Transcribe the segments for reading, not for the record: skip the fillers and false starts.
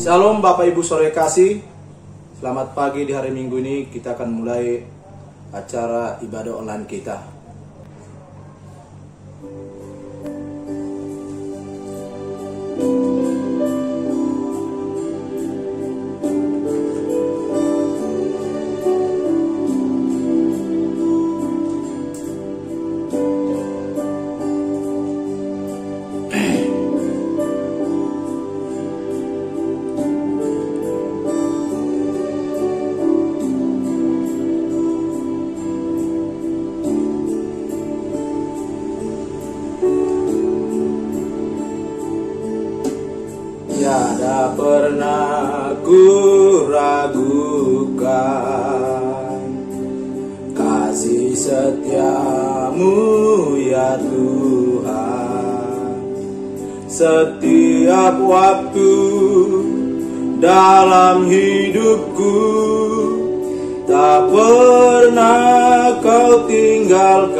Shalom Bapak Ibu Saudara kasih. Selamat pagi di hari Minggu ini. Kita akan mulai acara ibadah online kita. Tiada pernah ku ragukan kasih setiamu ya Tuhan. Setiap waktu dalam hidupku tak pernah kau tinggalkan.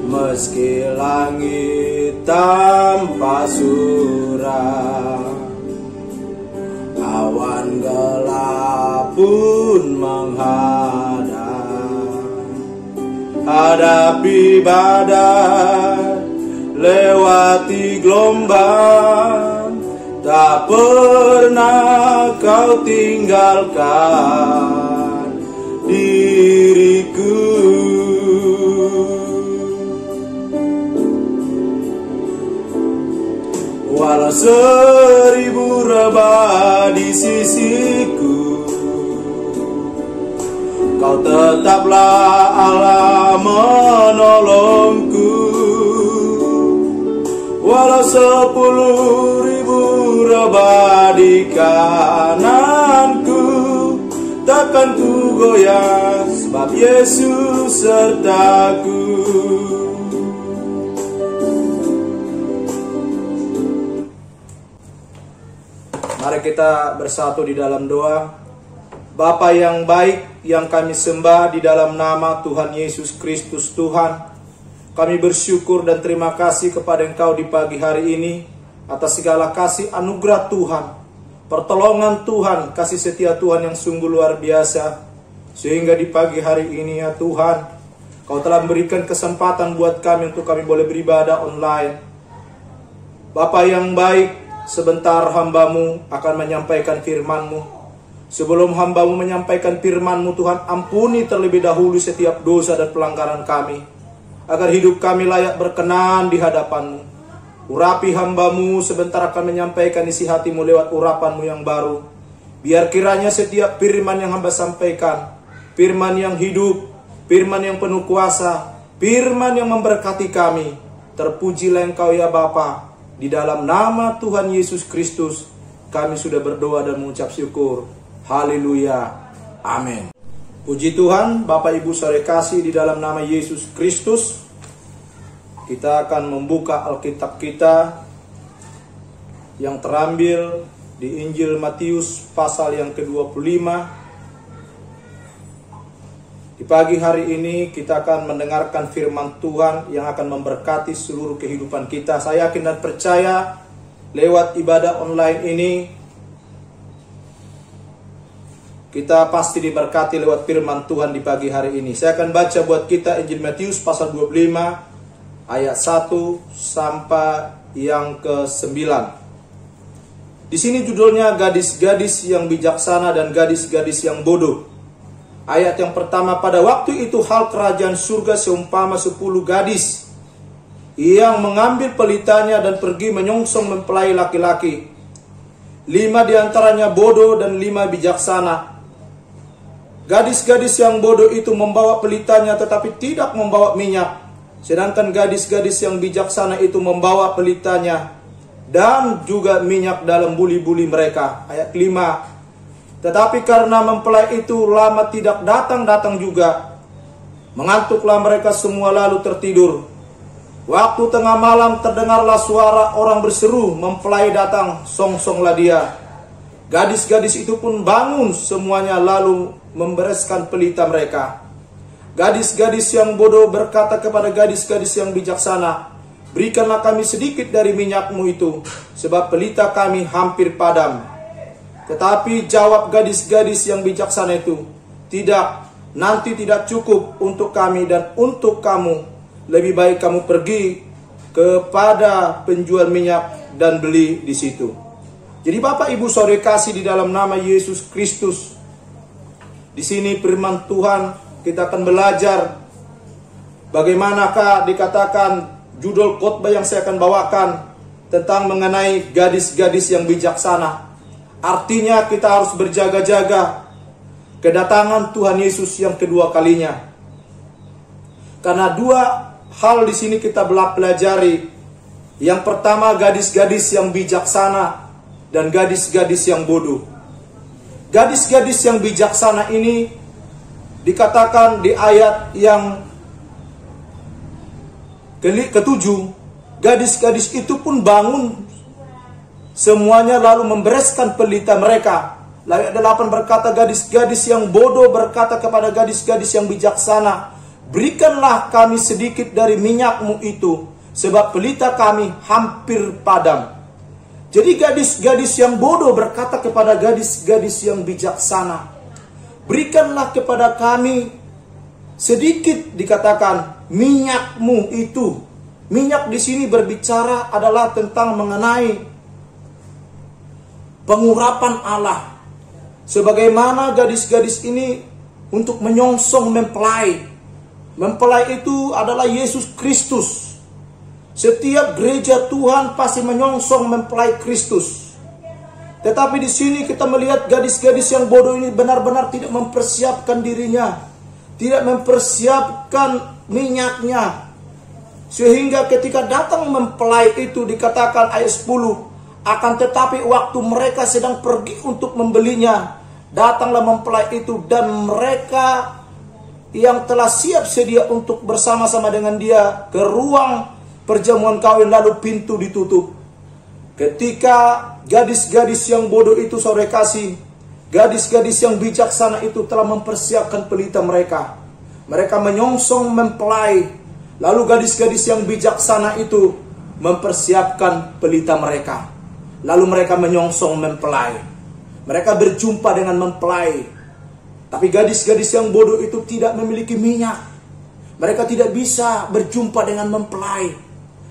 Meski langit tanpa surah, awan gelap pun menghadap, hadapi badai, lewati gelombang, tak pernah kau tinggalkan diriku. Walau 1000 rebah di sisiku, kau tetaplah Allah menolongku. Walau 10.000 rebah di kananku, takkan ku goyah sebab Yesus sertaku. Mari kita bersatu di dalam doa. Bapa yang baik yang kami sembah di dalam nama Tuhan Yesus Kristus Tuhan, kami bersyukur dan terima kasih kepada Engkau di pagi hari ini atas segala kasih anugerah Tuhan, pertolongan Tuhan, kasih setia Tuhan yang sungguh luar biasa. Sehingga di pagi hari ini ya Tuhan, Kau telah memberikan kesempatan buat kami untuk kami boleh beribadah online. Bapa yang baik, sebentar hamba-Mu akan menyampaikan firman-Mu. Sebelum hamba-Mu menyampaikan firman-Mu, Tuhan, ampuni terlebih dahulu setiap dosa dan pelanggaran kami, agar hidup kami layak berkenan di hadapan-Mu. Urapi hamba-Mu sebentar akan menyampaikan isi hati-Mu lewat urapan-Mu yang baru. Biar kiranya setiap firman yang hamba sampaikan, firman yang hidup, firman yang penuh kuasa, firman yang memberkati kami. Terpujilah Engkau ya Bapa. Di dalam nama Tuhan Yesus Kristus, kami sudah berdoa dan mengucap syukur. Haleluya. Amin. Puji Tuhan, Bapak Ibu Saudara kasih, di dalam nama Yesus Kristus, kita akan membuka Alkitab kita yang terambil di Injil Matius pasal yang ke-25. Di pagi hari ini kita akan mendengarkan firman Tuhan yang akan memberkati seluruh kehidupan kita. Saya yakin dan percaya lewat ibadah online ini kita pasti diberkati lewat firman Tuhan di pagi hari ini. Saya akan baca buat kita Injil Matius pasal 25 ayat 1 sampai yang ke-9. Di sini judulnya gadis-gadis yang bijaksana dan gadis-gadis yang bodoh. Ayat yang pertama, pada waktu itu hal kerajaan surga seumpama 10 gadis yang mengambil pelitanya dan pergi menyongsong mempelai laki-laki. 5 diantaranya bodoh dan 5 bijaksana. Gadis-gadis yang bodoh itu membawa pelitanya tetapi tidak membawa minyak. Sedangkan gadis-gadis yang bijaksana itu membawa pelitanya dan juga minyak dalam buli-buli mereka. Ayat 5. Tetapi karena mempelai itu lama tidak datang-datang juga, mengantuklah mereka semua lalu tertidur. Waktu tengah malam terdengarlah suara orang berseru, mempelai datang, songsonglah dia. Gadis-gadis itu pun bangun semuanya lalu membereskan pelita mereka. Gadis-gadis yang bodoh berkata kepada gadis-gadis yang bijaksana, Berikanlah kami sedikit dari minyak-Mu itu, sebab pelita kami hampir padam. Tetapi jawab gadis-gadis yang bijaksana itu, tidak, nanti tidak cukup untuk kami dan untuk kamu. Lebih baik kamu pergi kepada penjual minyak dan beli di situ. Jadi Bapak Ibu Saudara kasih di dalam nama Yesus Kristus, di sini firman Tuhan kita akan belajar bagaimanakah dikatakan judul khotbah yang saya akan bawakan tentang mengenai gadis-gadis yang bijaksana. Artinya kita harus berjaga-jaga kedatangan Tuhan Yesus yang kedua kalinya. Karena dua hal di sini kita pelajari. Yang pertama, gadis-gadis yang bijaksana dan gadis-gadis yang bodoh. Gadis-gadis yang bijaksana ini dikatakan di ayat yang ketujuh, gadis-gadis itu pun bangun semuanya lalu membereskan pelita mereka. Lalu ayat 8 berkata, gadis-gadis yang bodoh berkata kepada gadis-gadis yang bijaksana, berikanlah kami sedikit dari minyak-Mu itu, sebab pelita kami hampir padam. Jadi gadis-gadis yang bodoh berkata kepada gadis-gadis yang bijaksana, berikanlah kepada kami sedikit, dikatakan minyak-Mu itu. Minyak di sini berbicara adalah tentang mengenai pengurapan Allah. Sebagaimana gadis-gadis ini untuk menyongsong mempelai. Mempelai itu adalah Yesus Kristus. Setiap gereja Tuhan pasti menyongsong mempelai Kristus. Tetapi di sini kita melihat gadis-gadis yang bodoh ini benar-benar tidak mempersiapkan dirinya, tidak mempersiapkan minyaknya. Sehingga ketika datang mempelai itu dikatakan ayat 10, akan tetapi waktu mereka sedang pergi untuk membelinya, datanglah mempelai itu dan mereka yang telah siap sedia untuk bersama-sama dengan dia ke ruang perjamuan kawin, lalu pintu ditutup. Ketika gadis-gadis yang bodoh itu saudara kasih, gadis-gadis yang bijaksana itu telah mempersiapkan pelita mereka. Mereka menyongsong mempelai. Lalu gadis-gadis yang bijaksana itu mempersiapkan pelita mereka. Lalu mereka menyongsong mempelai. Mereka berjumpa dengan mempelai. Tapi gadis-gadis yang bodoh itu tidak memiliki minyak. Mereka tidak bisa berjumpa dengan mempelai.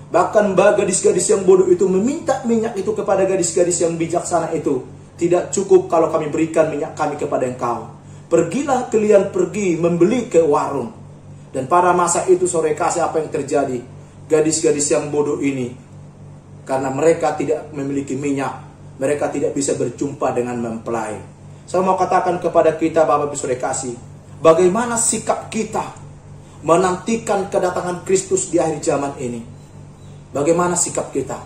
Bahkan gadis-gadis yang bodoh itu meminta minyak itu kepada gadis-gadis yang bijaksana itu. Tidak cukup kalau kami berikan minyak kami kepada engkau. Pergilah kalian pergi membeli ke warung. Dan pada masa itu sore kasih apa yang terjadi? Gadis-gadis yang bodoh ini, karena mereka tidak memiliki minyak, mereka tidak bisa berjumpa dengan mempelai. Saya mau katakan kepada kita Bapak Ibu sore kasih, bagaimana sikap kita menantikan kedatangan Kristus di akhir zaman ini? Bagaimana sikap kita?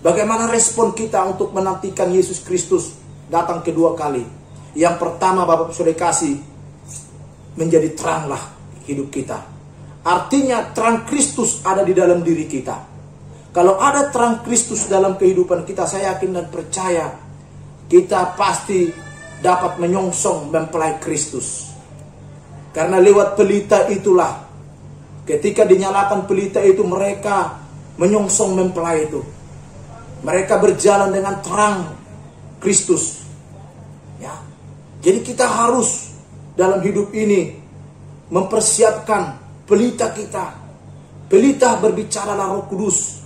Bagaimana respon kita untuk menantikan Yesus Kristus datang kedua kali? Yang pertama Bapak Saudara kasih, menjadi teranglah hidup kita. Artinya terang Kristus ada di dalam diri kita. Kalau ada terang Kristus dalam kehidupan kita, saya yakin dan percaya kita pasti dapat menyongsong mempelai Kristus. Karena lewat pelita itulah, ketika dinyalakan pelita itu, mereka menyongsong mempelai itu. Mereka berjalan dengan terang Kristus. Ya. Jadi kita harus dalam hidup ini mempersiapkan pelita kita. Pelita berbicara adalah Roh Kudus.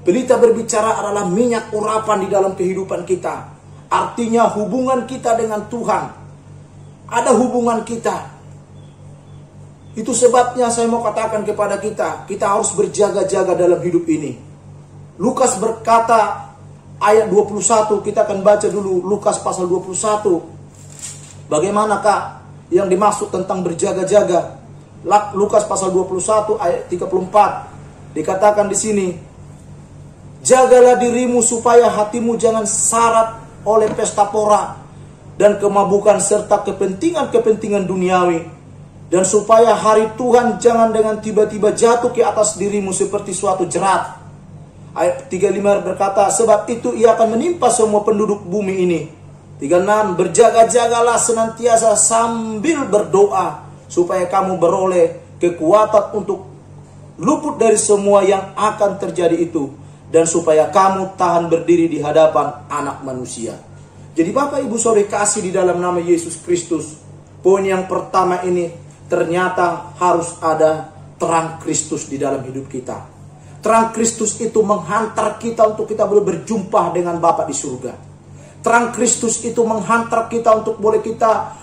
Pelita berbicara adalah minyak urapan di dalam kehidupan kita. Artinya hubungan kita dengan Tuhan. Ada hubungan kita. Itu sebabnya saya mau katakan kepada kita, kita harus berjaga-jaga dalam hidup ini. Lukas berkata, ayat 21, kita akan baca dulu Lukas pasal 21. Bagaimanakah yang dimaksud tentang berjaga-jaga? Lukas pasal 21 ayat 34. Dikatakan di sini, jagalah dirimu supaya hatimu jangan syarat oleh pesta pora dan kemabukan serta kepentingan-kepentingan duniawi. Dan supaya hari Tuhan jangan dengan tiba-tiba jatuh ke atas dirimu seperti suatu jerat. Ayat 35 berkata, sebab itu ia akan menimpa semua penduduk bumi ini. 36, berjaga-jagalah senantiasa sambil berdoa, supaya kamu beroleh kekuatan untuk luput dari semua yang akan terjadi itu, dan supaya kamu tahan berdiri di hadapan Anak Manusia. Jadi Bapak Ibu Saudara kasih di dalam nama Yesus Kristus, poin yang pertama ini ternyata harus ada terang Kristus di dalam hidup kita. Terang Kristus itu menghantar kita untuk kita boleh berjumpa dengan Bapa di surga. Terang Kristus itu menghantar kita untuk boleh kita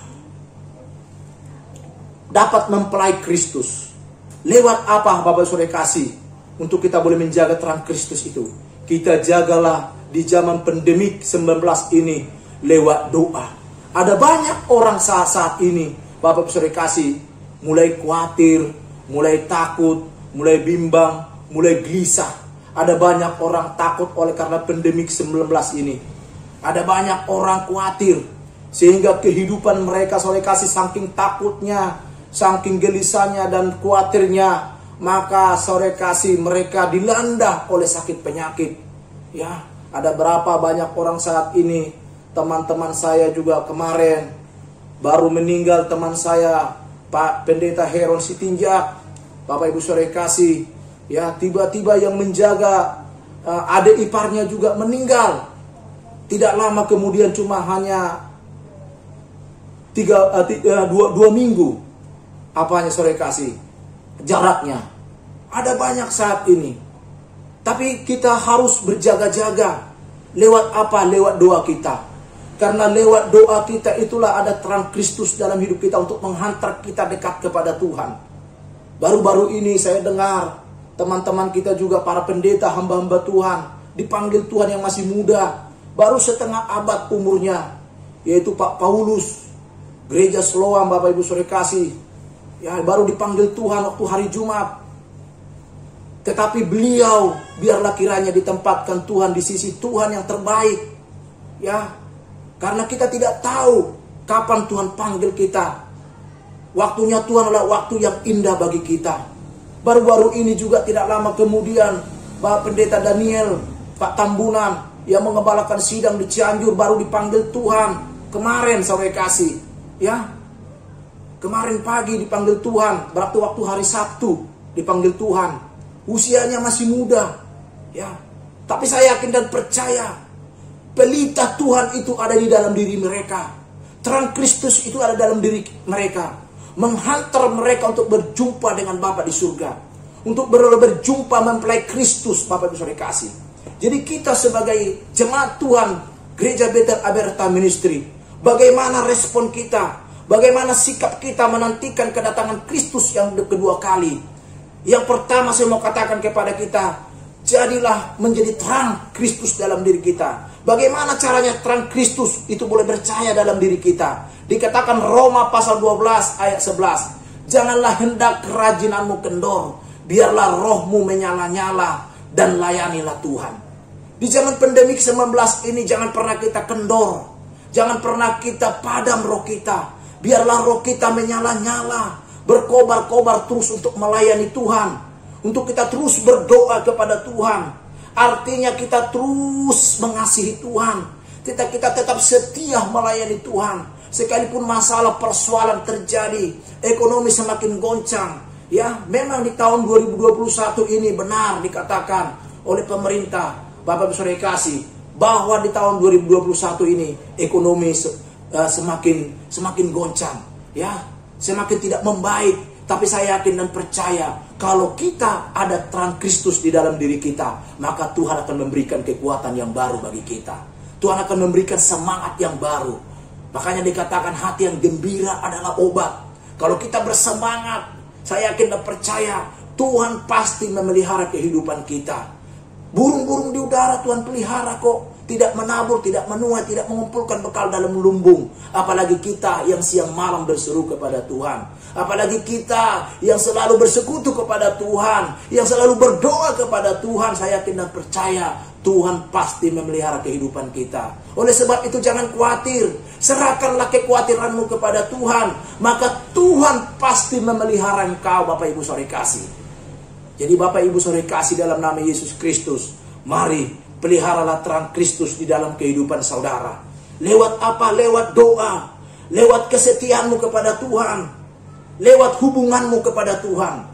dapat mempelai Kristus. Lewat apa Bapak Saudara kasih? Untuk kita boleh menjaga terang Kristus itu, kita jagalah di zaman pandemik 19 ini lewat doa. Ada banyak orang saat ini Bapak Saudara kasih mulai khawatir, mulai takut, mulai bimbang, mulai gelisah. Ada banyak orang takut oleh karena pandemik 19 ini. Ada banyak orang khawatir sehingga kehidupan mereka Saudara kasih saking takutnya, saking gelisahnya dan khawatirnya, maka Saudara kasih mereka dilanda oleh sakit penyakit. Ya, ada berapa banyak orang saat ini. Teman-teman saya juga kemarin baru meninggal teman saya, Pak Pendeta Heron Sitinjak. Bapak Ibu Saudara kasih, ya tiba-tiba yang menjaga adik iparnya juga meninggal. Tidak lama kemudian, cuma hanya 2 minggu. Apanya Saudara kasih? Jaraknya. Ada banyak saat ini. Tapi kita harus berjaga-jaga. Lewat apa? Lewat doa kita. Karena lewat doa kita itulah ada terang Kristus dalam hidup kita untuk menghantar kita dekat kepada Tuhan. Baru-baru ini saya dengar teman-teman kita juga para pendeta, hamba-hamba Tuhan, dipanggil Tuhan yang masih muda, baru setengah abad umurnya, yaitu Pak Paulus, Gereja Siloam, Bapak Ibu Saudara kasih. Ya, baru dipanggil Tuhan waktu hari Jumat. Tetapi beliau biarlah kiranya ditempatkan Tuhan di sisi Tuhan yang terbaik. Ya, karena kita tidak tahu kapan Tuhan panggil kita. Waktunya Tuhan adalah waktu yang indah bagi kita. Baru-baru ini juga tidak lama kemudian, Bapak Pendeta Daniel, Pak Tambunan, yang mengembalakan sidang di Cianjur, baru dipanggil Tuhan. Kemarin Saudara kasih. Ya, kemarin pagi dipanggil Tuhan, berarti waktu hari Sabtu dipanggil Tuhan. Usianya masih muda, ya. Tapi saya yakin dan percaya pelita Tuhan itu ada di dalam diri mereka. Terang Kristus itu ada dalam diri mereka, menghantar mereka untuk berjumpa dengan Bapa di surga, untuk berjumpa mempelai Kristus. Bapak Ibu Saudara kasih. Jadi kita sebagai jemaat Tuhan Gereja Bethel Aberta Ministry, bagaimana respon kita? Bagaimana sikap kita menantikan kedatangan Kristus yang kedua kali? Yang pertama saya mau katakan kepada kita, jadilah menjadi terang Kristus dalam diri kita. Bagaimana caranya terang Kristus itu boleh bercahaya dalam diri kita? Dikatakan Roma pasal 12 ayat 11. Janganlah hendak kerajinanmu kendor, biarlah rohmu menyala-nyala dan layanilah Tuhan. Di zaman pandemik 19 ini jangan pernah kita kendor. Jangan pernah kita padam roh kita. Biarlah roh kita menyala-nyala, berkobar-kobar terus untuk melayani Tuhan, untuk kita terus berdoa kepada Tuhan. Artinya kita terus mengasihi Tuhan, kita tetap setia melayani Tuhan. Sekalipun masalah persoalan terjadi, ekonomi semakin goncang. Ya, memang di tahun 2021 ini benar dikatakan oleh pemerintah, Bapak Ibu Saudara kasih, bahwa di tahun 2021 ini ekonomi semakin goncang, ya, semakin tidak membaik. Tapi saya yakin dan percaya, kalau kita ada terang Kristus di dalam diri kita, maka Tuhan akan memberikan kekuatan yang baru bagi kita. Tuhan akan memberikan semangat yang baru. Makanya dikatakan hati yang gembira adalah obat. Kalau kita bersemangat, saya yakin dan percaya, Tuhan pasti memelihara kehidupan kita. Burung-burung di udara Tuhan pelihara kok. Tidak menabur, tidak menuai, tidak mengumpulkan bekal dalam lumbung. Apalagi kita yang siang malam berseru kepada Tuhan. Apalagi kita yang selalu bersekutu kepada Tuhan, yang selalu berdoa kepada Tuhan. Saya yakin dan percaya Tuhan pasti memelihara kehidupan kita. Oleh sebab itu jangan khawatir. Serahkanlah kekhawatiranmu kepada Tuhan. Maka Tuhan pasti memelihara engkau, Bapak Ibu Saudara kasih. Jadi Bapak Ibu Saudara kasih dalam nama Yesus Kristus, mari peliharalah terang Kristus di dalam kehidupan saudara. Lewat apa? Lewat doa. Lewat kesetiaanmu kepada Tuhan. Lewat hubunganmu kepada Tuhan.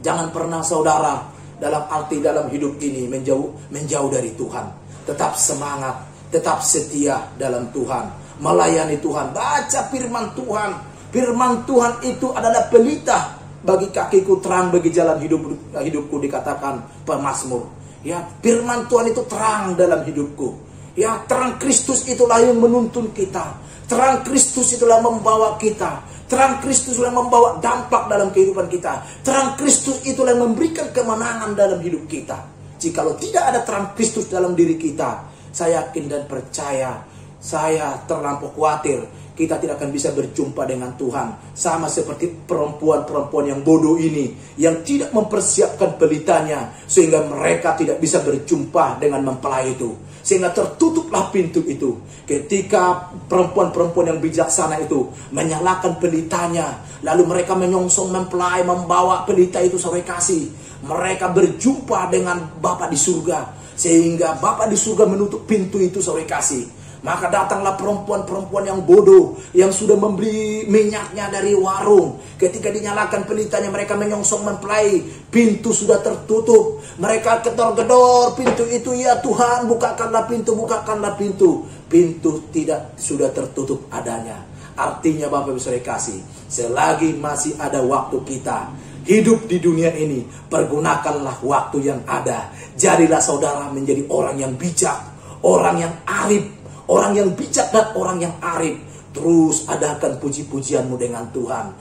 Jangan pernah saudara dalam arti dalam hidup ini menjauh dari Tuhan. Tetap semangat, tetap setia dalam Tuhan, melayani Tuhan, baca firman Tuhan. Firman Tuhan itu adalah pelita bagi kakiku, terang bagi jalan hidupku, dikatakan pemazmur. Ya, firman Tuhan itu terang dalam hidupku. Ya, terang Kristus itulah yang menuntun kita. Terang Kristus itulah membawa kita. Terang Kristus itulah membawa dampak dalam kehidupan kita. Terang Kristus itulah yang memberikan kemenangan dalam hidup kita. Jikalau tidak ada terang Kristus dalam diri kita, saya yakin dan percaya, saya terlampau khawatir, kita tidak akan bisa berjumpa dengan Tuhan. Sama seperti perempuan-perempuan yang bodoh ini, yang tidak mempersiapkan pelitanya, sehingga mereka tidak bisa berjumpa dengan mempelai itu. Sehingga tertutuplah pintu itu. Ketika perempuan-perempuan yang bijaksana itu menyalakan pelitanya, lalu mereka menyongsong mempelai, membawa pelita itu saudara kasih. Mereka berjumpa dengan Bapa di surga. Sehingga Bapa di surga menutup pintu itu saudara kasih. Maka datanglah perempuan-perempuan yang bodoh, yang sudah membeli minyaknya dari warung. Ketika dinyalakan pelitanya, mereka menyongsong mempelai. Pintu sudah tertutup. Mereka gedor-gedor pintu itu. Ya Tuhan, bukakanlah pintu, bukakanlah pintu. Pintu tidak sudah tertutup adanya. Artinya Bapak Ibu Saudara kasih, selagi masih ada waktu kita hidup di dunia ini, pergunakanlah waktu yang ada. Jadilah saudara menjadi orang yang bijak, orang yang arif, orang yang bijak dan orang yang arif. Terus adakan puji-pujianmu dengan Tuhan.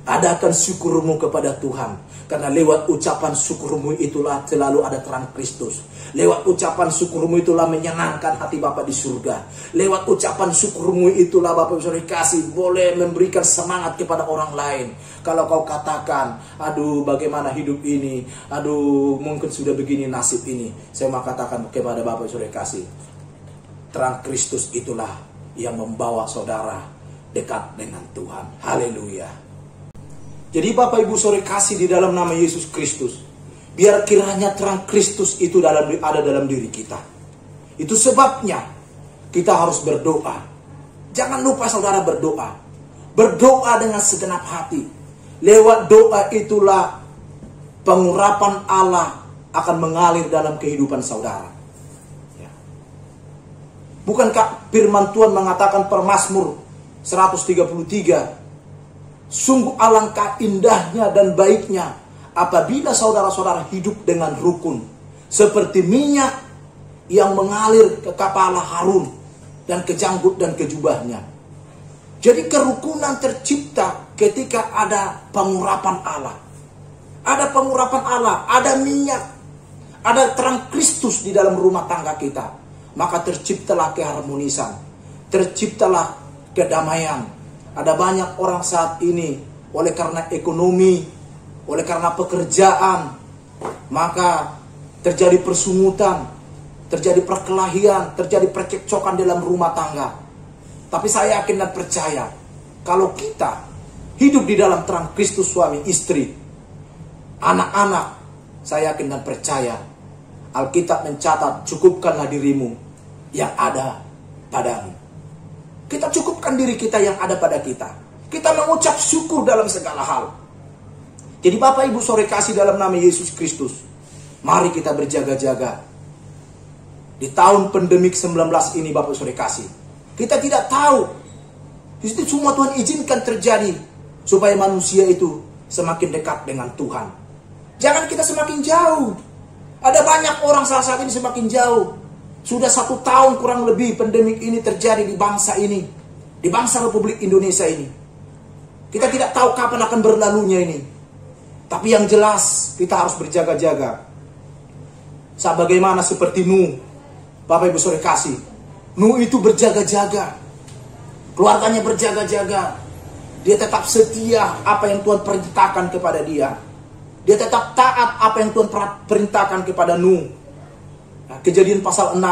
Adakan syukurmu kepada Tuhan. Karena lewat ucapan syukurmu itulah selalu ada terang Kristus. Lewat ucapan syukurmu itulah menyenangkan hati Bapa di surga. Lewat ucapan syukurmu itulah Bapak Ibu Saudara kasih boleh memberikan semangat kepada orang lain. Kalau kau katakan, aduh bagaimana hidup ini, aduh mungkin sudah begini nasib ini, saya mau katakan kepada Bapak Ibu Saudara kasih, terang Kristus itulah yang membawa saudara dekat dengan Tuhan. Haleluya. Jadi Bapak Ibu Saudara kasih di dalam nama Yesus Kristus, biar kiranya terang Kristus itu ada dalam diri kita. Itu sebabnya kita harus berdoa. Jangan lupa saudara berdoa. Berdoa dengan segenap hati. Lewat doa itulah pengurapan Allah akan mengalir dalam kehidupan saudara. Bukankah firman Tuhan mengatakan Mazmur 133, sungguh alangkah indahnya dan baiknya apabila saudara-saudara hidup dengan rukun, seperti minyak yang mengalir ke kepala Harun dan ke janggut dan ke jubahnya. Jadi kerukunan tercipta ketika ada pengurapan Allah. Ada pengurapan Allah, ada minyak, ada terang Kristus di dalam rumah tangga kita. Maka terciptalah keharmonisan, terciptalah kedamaian. Ada banyak orang saat ini oleh karena ekonomi, oleh karena pekerjaan, maka terjadi persungutan, terjadi perkelahian, terjadi percekcokan dalam rumah tangga. Tapi saya yakin dan percaya, kalau kita hidup di dalam terang Kristus suami istri, anak-anak, saya yakin dan percaya, Alkitab mencatat, cukupkanlah dirimu yang ada padamu. Kita cukupkan diri kita yang ada pada kita. Kita mengucap syukur dalam segala hal. Jadi Bapak Ibu Saudara kasih dalam nama Yesus Kristus, mari kita berjaga-jaga. Di tahun pandemik 19 ini Bapak Saudara kasih, kita tidak tahu. Itu semua Tuhan izinkan terjadi supaya manusia itu semakin dekat dengan Tuhan. Jangan kita semakin jauh. Ada banyak orang saat ini semakin jauh. Sudah 1 tahun kurang lebih pandemik ini terjadi di bangsa ini, di bangsa Republik Indonesia ini. Kita tidak tahu kapan akan berlalunya ini. Tapi yang jelas kita harus berjaga-jaga. Sebagaimana seperti Nuh, Bapak Ibu Saudara kasih, Nuh itu berjaga-jaga, keluarganya berjaga-jaga. Dia tetap setia apa yang Tuhan perintahkan kepada dia. Dia tetap taat apa yang Tuhan perintahkan kepada Nuh. Nah, Kejadian pasal 6.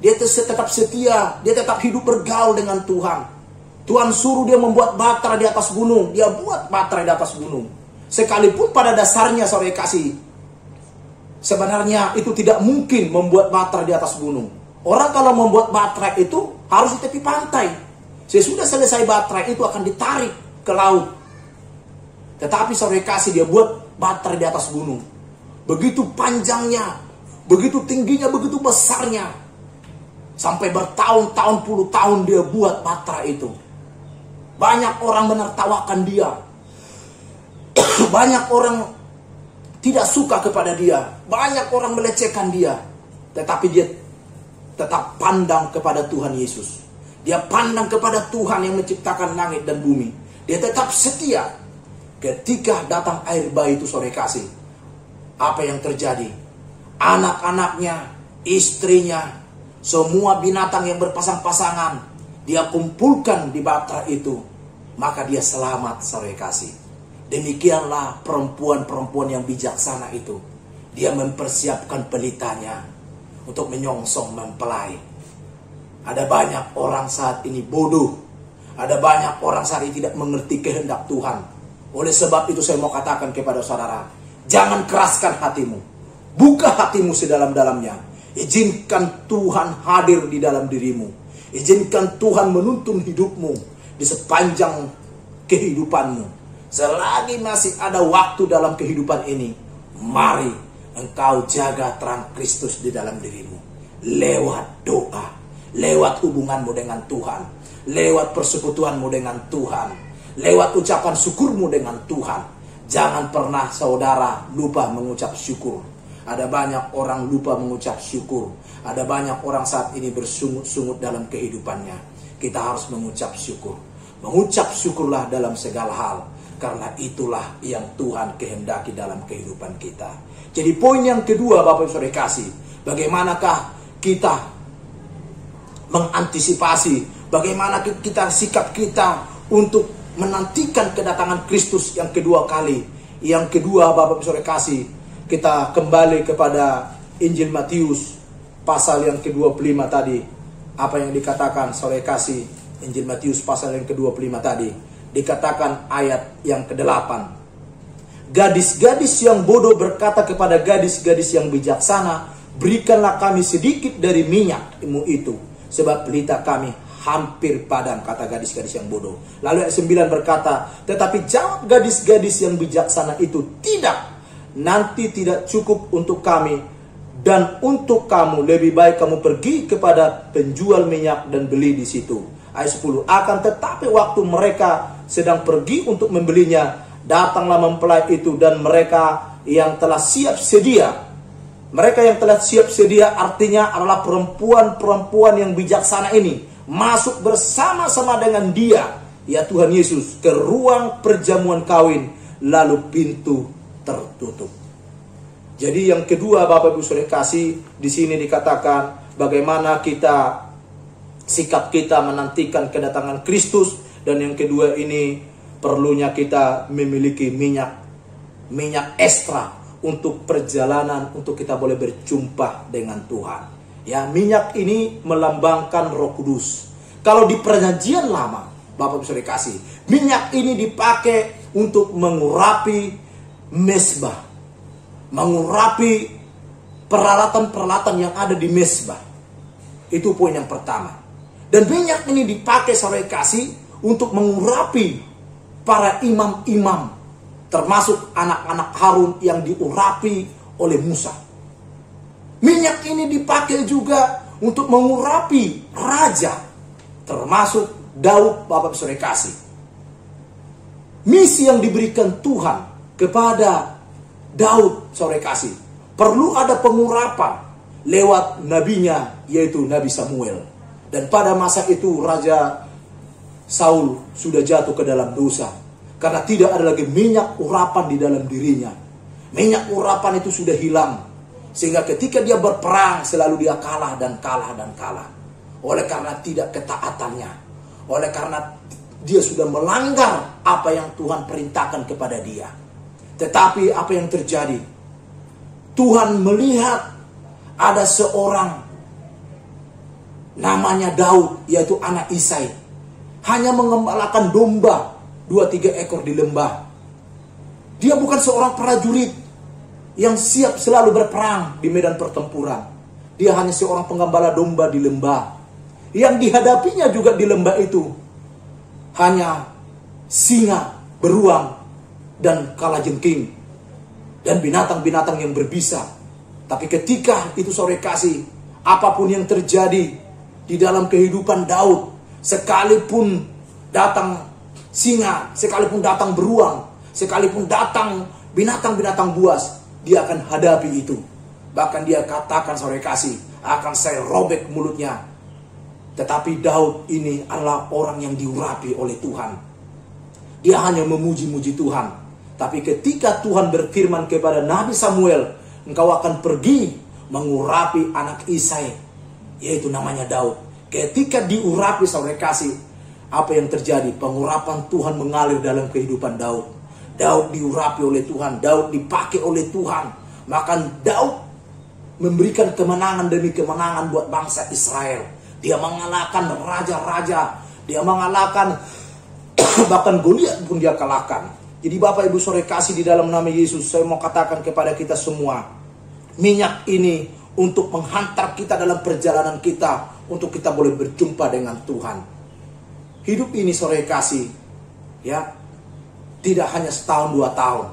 Dia tetap setia, dia tetap hidup bergaul dengan Tuhan. Tuhan suruh dia membuat batra di atas gunung, dia buat batra di atas gunung. Sekalipun pada dasarnya saudara kasih, sebenarnya itu tidak mungkin membuat batra di atas gunung. Orang kalau membuat batra itu harus di tepi pantai. Sesudah selesai batra itu akan ditarik ke laut. Tetapi saudara kasih, dia buat Batra di atas gunung. Begitu panjangnya, begitu tingginya, begitu besarnya. Sampai bertahun-tahun, puluh tahun dia buat batra itu. Banyak orang menertawakan dia. Banyak orang tidak suka kepada dia. Banyak orang melecehkan dia. Tetapi dia tetap pandang kepada Tuhan Yesus. Dia pandang kepada Tuhan yang menciptakan langit dan bumi. Dia tetap setia. Ketika datang air bah itu, saudara kasih, apa yang terjadi? Anak-anaknya, istrinya, semua binatang yang berpasang-pasangan, dia kumpulkan di batra itu. Maka dia selamat, saudara kasih. Demikianlah perempuan-perempuan yang bijaksana itu. Dia mempersiapkan pelitanya untuk menyongsong mempelai. Ada banyak orang saat ini bodoh. Ada banyak orang saat ini tidak mengerti kehendak Tuhan. Oleh sebab itu saya mau katakan kepada saudara, jangan keraskan hatimu. Buka hatimu sedalam-dalamnya. Izinkan Tuhan hadir di dalam dirimu. Izinkan Tuhan menuntun hidupmu di sepanjang kehidupanmu. Selagi masih ada waktu dalam kehidupan ini, mari engkau jaga terang Kristus di dalam dirimu. Lewat doa, lewat hubunganmu dengan Tuhan, lewat persekutuanmu dengan Tuhan, lewat ucapan syukurmu dengan Tuhan. Jangan pernah saudara lupa mengucap syukur. Ada banyak orang lupa mengucap syukur. Ada banyak orang saat ini bersungut-sungut dalam kehidupannya. Kita harus mengucap syukur. Mengucap syukurlah dalam segala hal. Karena itulah yang Tuhan kehendaki dalam kehidupan kita. Jadi poin yang kedua, Bapak Ibu Saudara kasih, bagaimanakah kita mengantisipasi, bagaimana kita sikap kita untuk menantikan kedatangan Kristus yang kedua kali. Yang kedua, Bapak Ibu Saudara kasih, kita kembali kepada Injil Matius pasal yang ke-25 tadi. Apa yang dikatakan saudara kasih, Injil Matius pasal yang ke-25 tadi. Dikatakan ayat yang ke-8. Gadis-gadis yang bodoh berkata kepada gadis-gadis yang bijaksana, berikanlah kami sedikit dari minyakmu itu, sebab pelita kami hampir padam, kata gadis-gadis yang bodoh. Lalu ayat 9 berkata, tetapi jawab gadis-gadis yang bijaksana itu, tidak, nanti tidak cukup untuk kami dan untuk kamu, lebih baik kamu pergi kepada penjual minyak dan beli di situ. Ayat 10, akan tetapi waktu mereka sedang pergi untuk membelinya, datanglah mempelai itu dan mereka yang telah siap sedia. Mereka yang telah siap sedia artinya adalah perempuan-perempuan yang bijaksana ini masuk bersama-sama dengan dia, ya Tuhan Yesus, ke ruang perjamuan kawin, lalu pintu tertutup. Jadi yang kedua, Bapak Ibu Saudara kasih, di sini dikatakan bagaimana sikap kita menantikan kedatangan Kristus, dan yang kedua ini perlunya kita memiliki minyak ekstra untuk perjalanan, untuk kita boleh berjumpa dengan Tuhan. Ya, minyak ini melambangkan Roh Kudus. Kalau di perjanjian lama, Bapak Ibu Saudara kasih, minyak ini dipakai untuk mengurapi mezbah, mengurapi peralatan-peralatan yang ada di mezbah. Itu poin yang pertama. Dan minyak ini dipakai saudara kasih untuk mengurapi para imam-imam, termasuk anak-anak Harun yang diurapi oleh Musa. Minyak ini dipakai juga untuk mengurapi raja, termasuk Daud, Bapak saudara kasih. Misi yang diberikan Tuhan kepada Daud, saudara kasih, perlu ada pengurapan lewat nabinya, yaitu Nabi Samuel. Dan pada masa itu Raja Saul sudah jatuh ke dalam dosa, karena tidak ada lagi minyak urapan di dalam dirinya. Minyak urapan itu sudah hilang, sehingga ketika dia berperang selalu dia kalah dan kalah dan kalah. Oleh karena tidak ketaatannya, oleh karena dia sudah melanggar apa yang Tuhan perintahkan kepada dia. Tetapi apa yang terjadi? Tuhan melihat ada seorang namanya Daud, yaitu anak Isai, hanya mengembalakan domba 2-3 ekor di lembah. Dia bukan seorang prajurit yang siap selalu berperang di medan pertempuran. Dia hanya seorang penggembala domba di lembah. Yang dihadapinya juga di lembah itu hanya singa, beruang, dan kalajengking. dan binatang-binatang yang berbisa. Tapi ketika itu saudara kasih, apapun yang terjadi di dalam kehidupan Daud, sekalipun datang singa, sekalipun datang beruang, sekalipun datang binatang-binatang buas, dia akan hadapi itu. Bahkan dia katakan saudara kasih, akan saya robek mulutnya. Tetapi Daud ini adalah orang yang diurapi oleh Tuhan. Dia hanya memuji-muji Tuhan. Tapi ketika Tuhan berfirman kepada Nabi Samuel, engkau akan pergi mengurapi anak Isai, yaitu namanya Daud. Ketika diurapi saudara kasih, apa yang terjadi? Pengurapan Tuhan mengalir dalam kehidupan Daud. Daud diurapi oleh Tuhan, Daud dipakai oleh Tuhan. Maka Daud memberikan kemenangan demi kemenangan buat bangsa Israel. Dia mengalahkan raja-raja, dia mengalahkan bahkan Goliat pun dia kalahkan. Jadi Bapak Ibu saudara kasih di dalam nama Yesus, saya mau katakan kepada kita semua, minyak ini untuk menghantar kita dalam perjalanan kita, untuk kita boleh berjumpa dengan Tuhan. Hidup ini saudara kasih, ya, tidak hanya setahun 2 tahun.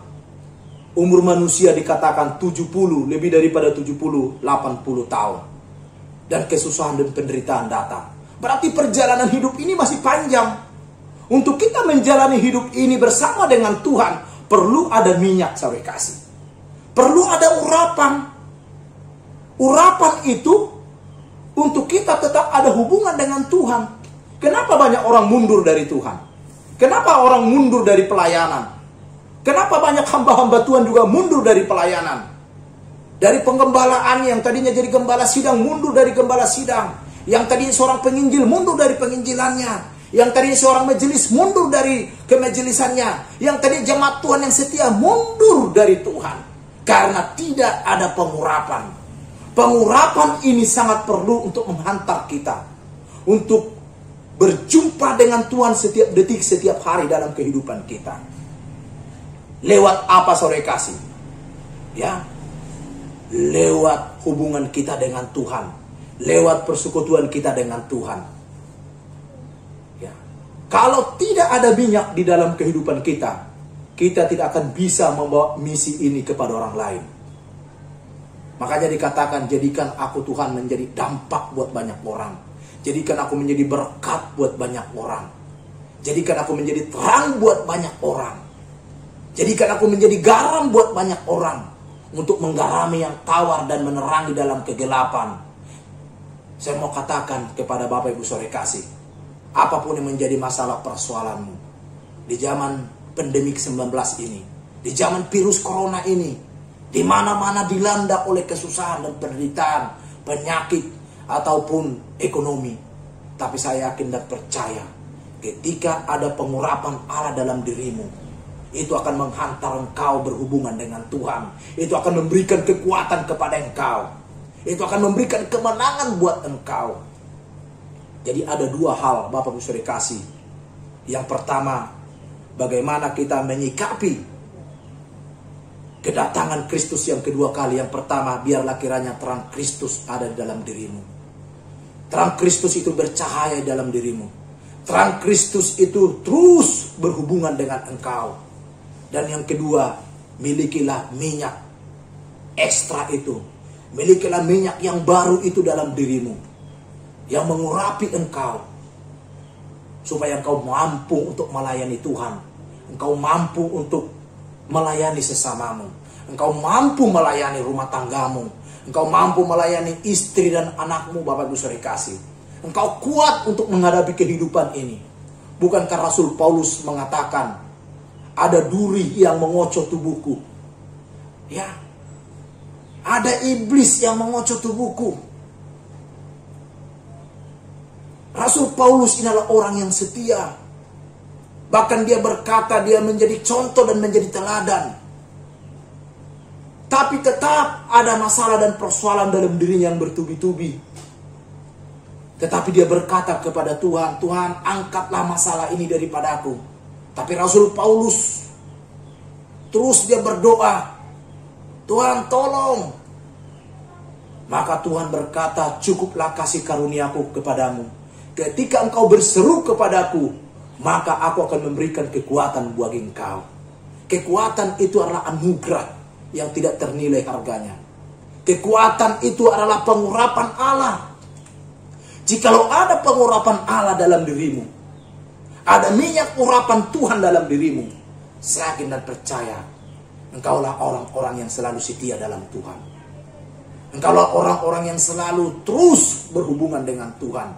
Umur manusia dikatakan 70, lebih daripada 70, 80 tahun. Dan kesusahan dan penderitaan datang. Berarti perjalanan hidup ini masih panjang. Untuk kita menjalani hidup ini bersama dengan Tuhan, perlu ada minyak saudara kasih. Perlu ada urapan. Urapan itu untuk kita tetap ada hubungan dengan Tuhan. Kenapa banyak orang mundur dari Tuhan? Kenapa orang mundur dari pelayanan? Kenapa banyak hamba-hamba Tuhan juga mundur dari pelayanan? Dari penggembalaan yang tadinya jadi gembala sidang, mundur dari gembala sidang. Yang tadinya seorang penginjil, mundur dari penginjilannya. Yang tadinya seorang majelis, mundur dari kemajelisannya. Yang tadinya jemaat Tuhan yang setia, mundur dari Tuhan. Karena tidak ada pengurapan. Pengurapan ini sangat perlu untuk menghantar kita. Untuk berjumpa dengan Tuhan setiap detik, setiap hari dalam kehidupan kita. Lewat apa saudara kasih? Ya, lewat hubungan kita dengan Tuhan. Lewat persekutuan kita dengan Tuhan. Kalau tidak ada minyak di dalam kehidupan kita, kita tidak akan bisa membawa misi ini kepada orang lain. Makanya dikatakan, jadikan aku Tuhan menjadi dampak buat banyak orang. Jadikan aku menjadi berkat buat banyak orang. Jadikan aku menjadi terang buat banyak orang. Jadikan aku menjadi garam buat banyak orang. Untuk menggarami yang tawar dan menerangi dalam kegelapan. Saya mau katakan kepada Bapak Ibu saudara kasih, apapun yang menjadi masalah persoalanmu di zaman pandemik 19 ini, di zaman virus corona ini, di mana-mana dilanda oleh kesusahan dan penderitaan, penyakit ataupun ekonomi. Tapi saya yakin dan percaya, ketika ada pengurapan Allah dalam dirimu, itu akan menghantar engkau berhubungan dengan Tuhan. Itu akan memberikan kekuatan kepada engkau. Itu akan memberikan kemenangan buat engkau. Jadi ada 2 hal Bapak Ibu saudara kasih. Yang pertama, bagaimana kita menyikapi kedatangan Kristus yang kedua kali. Yang pertama, biarlah kiranya terang Kristus ada di dalam dirimu. Terang Kristus itu bercahaya dalam dirimu. Terang Kristus itu terus berhubungan dengan engkau. Dan yang kedua, milikilah minyak ekstra itu. Milikilah minyak yang baru itu dalam dirimu. Yang mengurapi engkau. Supaya engkau mampu untuk melayani Tuhan. Engkau mampu untuk melayani sesamamu. Engkau mampu melayani rumah tanggamu. Engkau mampu melayani istri dan anakmu, Bapak Ibu saudara kasih. Engkau kuat untuk menghadapi kehidupan ini. Bukankah Rasul Paulus mengatakan, ada duri yang mengocok tubuhku. Ya. Ada iblis yang mengocok tubuhku. Rasul Paulus ini adalah orang yang setia. Bahkan dia berkata dia menjadi contoh dan menjadi teladan. Tapi tetap ada masalah dan persoalan dalam dirinya yang bertubi-tubi. Tetapi dia berkata kepada Tuhan, Tuhan angkatlah masalah ini daripadaku. Tapi Rasul Paulus terus dia berdoa, Tuhan tolong. Maka Tuhan berkata, cukuplah kasih karuniaku kepadamu. Ketika engkau berseru kepadaku, maka aku akan memberikan kekuatan bagi engkau. Kekuatan itu adalah anugerah yang tidak ternilai harganya. Kekuatan itu adalah pengurapan Allah. Jikalau ada pengurapan Allah dalam dirimu, ada minyak urapan Tuhan dalam dirimu, saya yakin dan percaya, engkaulah orang-orang yang selalu setia dalam Tuhan. Engkaulah orang-orang yang selalu terus berhubungan dengan Tuhan.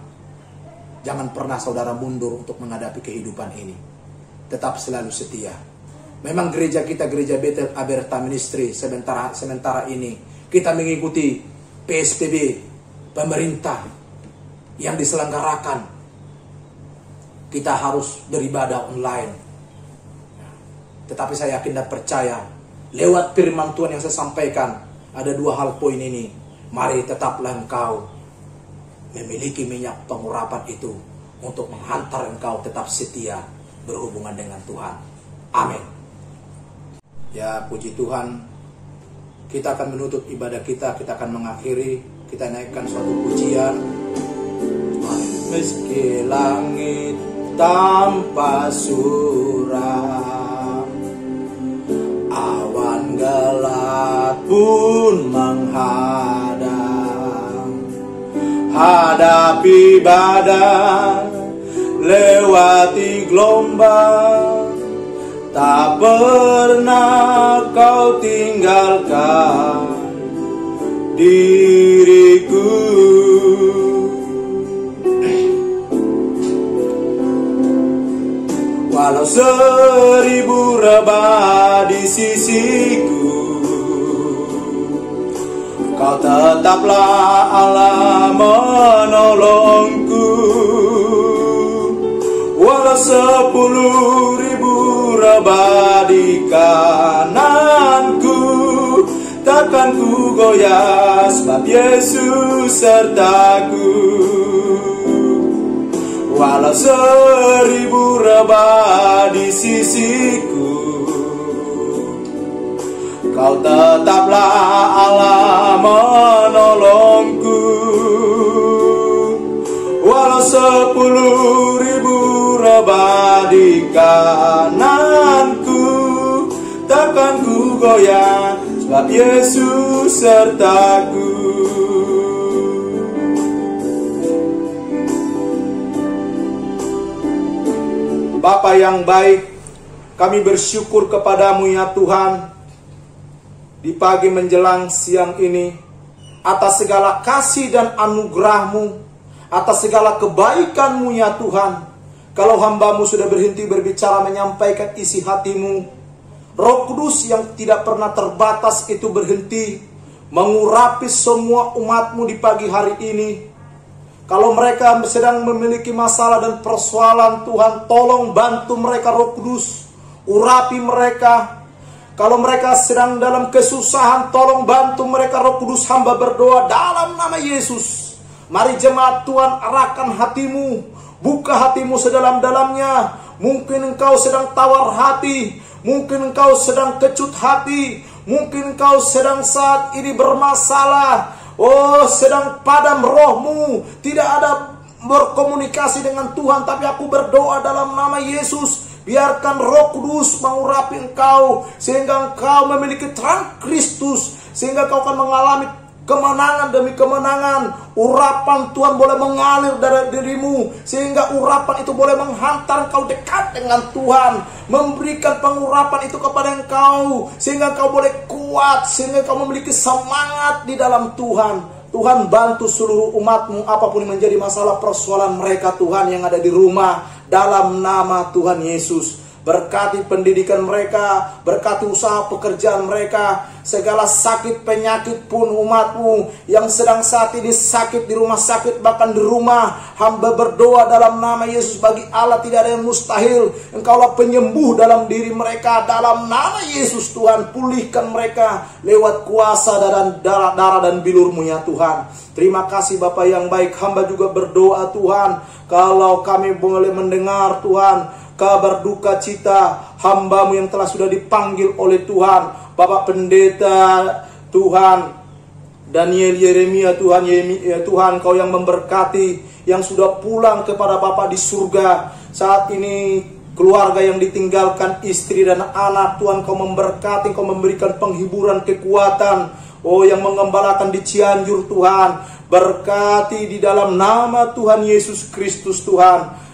Jangan pernah saudara mundur untuk menghadapi kehidupan ini. Tetap selalu setia. Memang gereja kita, gereja Bethel Aberta Ministry, sementara ini kita mengikuti PSBB pemerintah yang diselenggarakan. Kita harus beribadah online. Tetapi saya yakin dan percaya, lewat firman Tuhan yang saya sampaikan, ada dua hal poin ini. Mari tetaplah engkau memiliki minyak pengurapan itu untuk menghantar engkau tetap setia berhubungan dengan Tuhan. Amin. Ya, puji Tuhan. Kita akan menutup ibadah kita akan mengakhiri. Kita naikkan suatu pujian. Meski langit tanpa suram, awan gelap pun menghadang, hadapi badai, lewati gelombang, tak pernah kau tinggalkan diriku. Walau 1000 rebah di sisiku, kau tetaplah Allah menolongku. Walau 10.000 rebah di kananku, takkan ku goyah sebab Yesus sertaku. Walau 1000 rebah di sisiku, kau tetaplah Allah menolongku. Walau 10.000 rebah di kananku, takkan ku goyah sebab Yesus sertaku. Bapa yang baik, kami bersyukur kepadamu ya Tuhan, di pagi menjelang siang ini, atas segala kasih dan anugerah-Mu, atas segala kebaikan-Mu ya Tuhan. Kalau hamba-Mu sudah berhenti berbicara menyampaikan isi hati-Mu, Roh Kudus yang tidak pernah terbatas itu berhenti mengurapi semua umat-Mu di pagi hari ini. Kalau mereka sedang memiliki masalah dan persoalan, Tuhan tolong bantu mereka Roh Kudus, urapi mereka. Kalau mereka sedang dalam kesusahan, tolong bantu mereka Roh Kudus. Hamba berdoa dalam nama Yesus. Mari jemaat Tuhan, arahkan hatimu, buka hatimu sedalam-dalamnya. Mungkin engkau sedang tawar hati, mungkin engkau sedang kecut hati, mungkin engkau sedang saat ini bermasalah. Oh, sedang padam rohmu, tidak ada berkomunikasi dengan Tuhan. Tapi aku berdoa dalam nama Yesus, biarkan Roh Kudus mengurapi engkau, sehingga engkau memiliki terang Kristus, sehingga kau akan mengalami kemenangan demi kemenangan. Urapan Tuhan boleh mengalir dari dirimu, sehingga urapan itu boleh menghantar engkau dekat dengan Tuhan, memberikan pengurapan itu kepada engkau, sehingga engkau boleh kuat, sehingga engkau memiliki semangat di dalam Tuhan. Tuhan bantu seluruh umat-Mu, apapun yang menjadi masalah persoalan mereka Tuhan yang ada di rumah, dalam nama Tuhan Yesus. Berkati pendidikan mereka, berkati usaha pekerjaan mereka, segala sakit penyakit pun umat-Mu yang sedang saat ini sakit di rumah sakit, bahkan di rumah, hamba berdoa dalam nama Yesus, bagi Allah tidak ada yang mustahil. Engkaulah penyembuh dalam diri mereka, dalam nama Yesus Tuhan, pulihkan mereka lewat kuasa dan darah dan bilur-Mu ya Tuhan. Terima kasih Bapa yang baik, hamba juga berdoa Tuhan, kalau kami boleh mendengar Tuhan kabar duka cita hamba-Mu yang telah sudah dipanggil oleh Tuhan, Bapak Pendeta Tuhan Daniel Yeremia Tuhan, Tuhan Kau yang memberkati, yang sudah pulang kepada Bapa di surga. Saat ini keluarga yang ditinggalkan istri dan anak. Tuhan, Kau memberkati, Kau memberikan penghiburan, kekuatan, yang mengembalakan di Cianjur Tuhan. Berkati di dalam nama Tuhan Yesus Kristus Tuhan.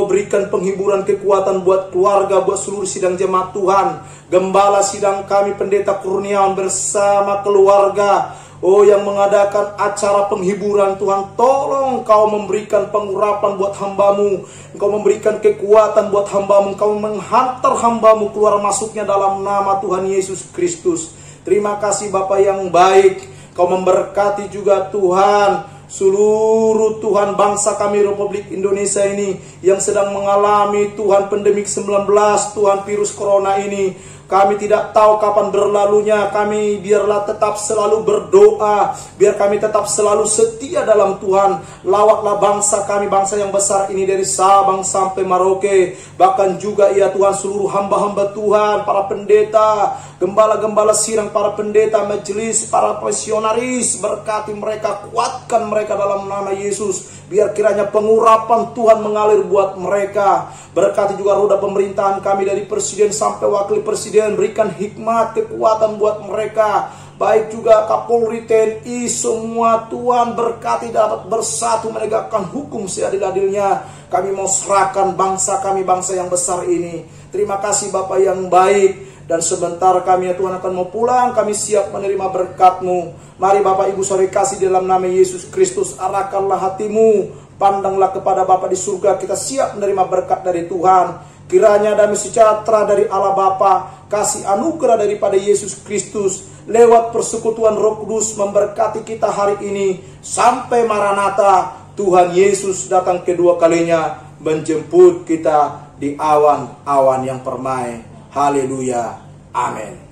Berikan penghiburan, kekuatan buat keluarga, buat seluruh sidang jemaat Tuhan. Gembala sidang kami Pendeta Kurniawan bersama keluarga, yang mengadakan acara penghiburan Tuhan. Tolong Kau memberikan pengurapan buat hamba-Mu. Engkau memberikan kekuatan buat hamba-Mu. Engkau menghantar hamba-Mu keluar masuknya dalam nama Tuhan Yesus Kristus. Terima kasih Bapa yang baik. Kau memberkati juga Tuhan seluruh Tuhan bangsa kami Republik Indonesia ini yang sedang mengalami Tuhan pandemik 19, Tuhan virus corona ini. Kami tidak tahu kapan berlalunya. Kami biarlah tetap selalu berdoa. Biar kami tetap selalu setia dalam Tuhan. Lawatlah bangsa kami, bangsa yang besar ini dari Sabang sampai Merauke. Bahkan juga ya Tuhan seluruh hamba-hamba Tuhan, para pendeta, gembala-gembala sidang, para pendeta, majelis, para misionaris. Berkati mereka, kuatkan mereka dalam nama Yesus. Biar kiranya pengurapan Tuhan mengalir buat mereka. Berkati juga roda pemerintahan kami dari presiden sampai wakil presiden. Berikan hikmat, kekuatan buat mereka. Baik juga Kapolri, TNI, semua Tuhan berkati dapat bersatu menegakkan hukum seadil-adilnya. Kami mau serahkan bangsa kami, bangsa yang besar ini. Terima kasih Bapa yang baik. Dan sebentar kami ya Tuhan akan mau pulang. Kami siap menerima berkat-Mu. Mari Bapak Ibu Saudara kasih dalam nama Yesus Kristus. Arahkanlah hatimu. Pandanglah kepada Bapa di surga. Kita siap menerima berkat dari Tuhan. Kiranya damai sejahtera dari Allah Bapa, kasih anugerah daripada Yesus Kristus, lewat persekutuan Roh Kudus memberkati kita hari ini. Sampai Maranatha, Tuhan Yesus datang kedua kalinya menjemput kita di awan-awan yang permai. Haleluya. Amin.